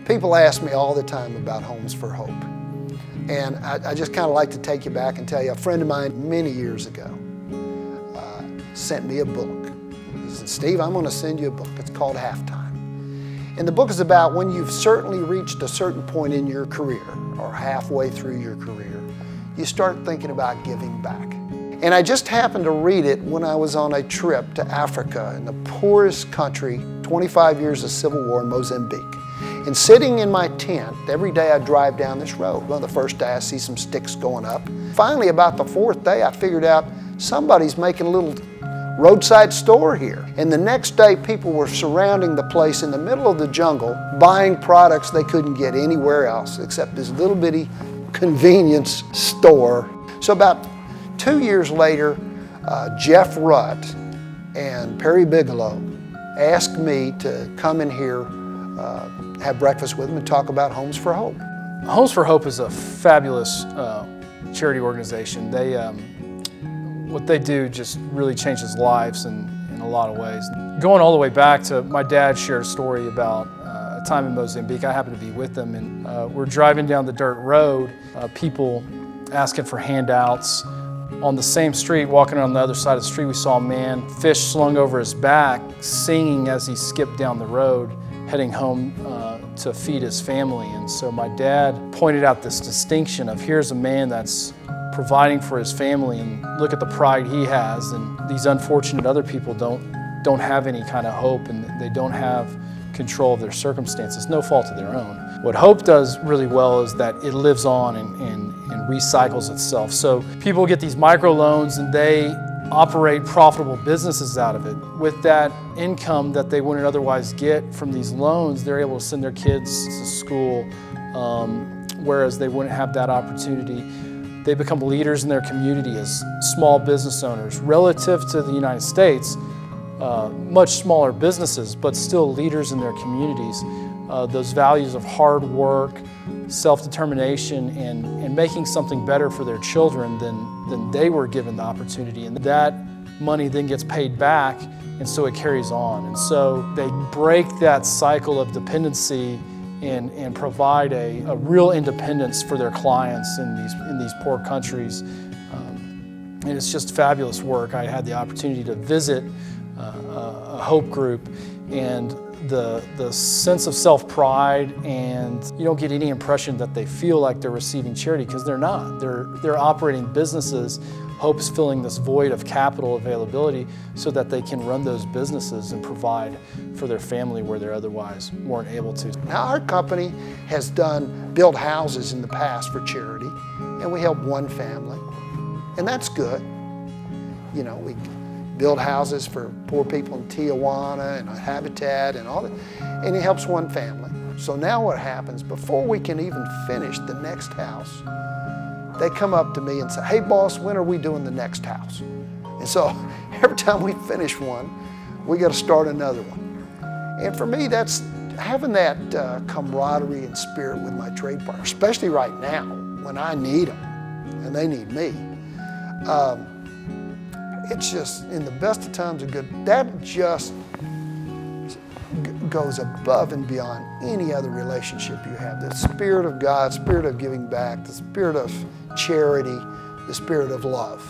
People ask me all the time about Homes for Hope. And I just kind of like to take you back and tell you, a friend of mine many years ago sent me a book. He said, Steve, I'm going to send you a book. It's called Halftime. And the book is about when you've certainly reached a certain point in your career, or halfway through your career, you start thinking about giving back. And I just happened to read it when I was on a trip to Africa, in the poorest country, 25 years of civil war in Mozambique. And sitting in my tent, every day I drive down this road. Well, the first day I see some sticks going up. Finally, about the fourth day, I figured out somebody's making a little roadside store here. And the next day, people were surrounding the place in the middle of the jungle, buying products they couldn't get anywhere else except this little bitty convenience store. So about 2 years later, Jeff Rutt and Perry Bigelow asked me to come in here, have breakfast with them and talk about Homes for Hope. Homes for Hope is a fabulous charity organization. What they do just really changes lives in a lot of ways. Going all the way back to my dad shared a story about a time in Mozambique. I happened to be with them, and we're driving down the dirt road, people asking for handouts. On the same street, walking on the other side of the street, we saw a man, fish slung over his back, singing as he skipped down the road, heading home to feed his family. And so my dad pointed out this distinction of, here's a man that's providing for his family, and look at the pride he has, and these unfortunate other people don't have any kind of hope, and they don't have control of their circumstances, no fault of their own. What hope does really well is that it lives on and recycles itself. So people get these microloans and they operate profitable businesses out of it. With that income that they wouldn't otherwise get from these loans, they're able to send their kids to school, whereas they wouldn't have that opportunity. They become leaders in their community as small business owners. Relative to the United States, much smaller businesses, but still leaders in their communities. Those values of hard work, self-determination, and making something better for their children than they were given the opportunity. And that money then gets paid back, and so it carries on. And so they break that cycle of dependency and provide a real independence for their clients in these poor countries. And it's just fabulous work. I had the opportunity to visit a Hope group, and the sense of self-pride, and you don't get any impression that they feel like they're receiving charity, because they're not. They're operating businesses. Hope's filling this void of capital availability so that they can run those businesses and provide for their family where they otherwise weren't able to. Now, our company has built houses in the past for charity, and we help one family, and that's good. You know, we build houses for poor people in Tijuana and Habitat and all that, and it helps one family. So now what happens, before we can even finish the next house, they come up to me and say, hey boss, when are we doing the next house? And so every time we finish one, we got to start another one. And for me, that's having that camaraderie and spirit with my trade partners, especially right now when I need them and they need me. It's just, in the best of times are good. That just goes above and beyond any other relationship you have. The Spirit of God, Spirit of giving back, the Spirit of charity, the Spirit of love.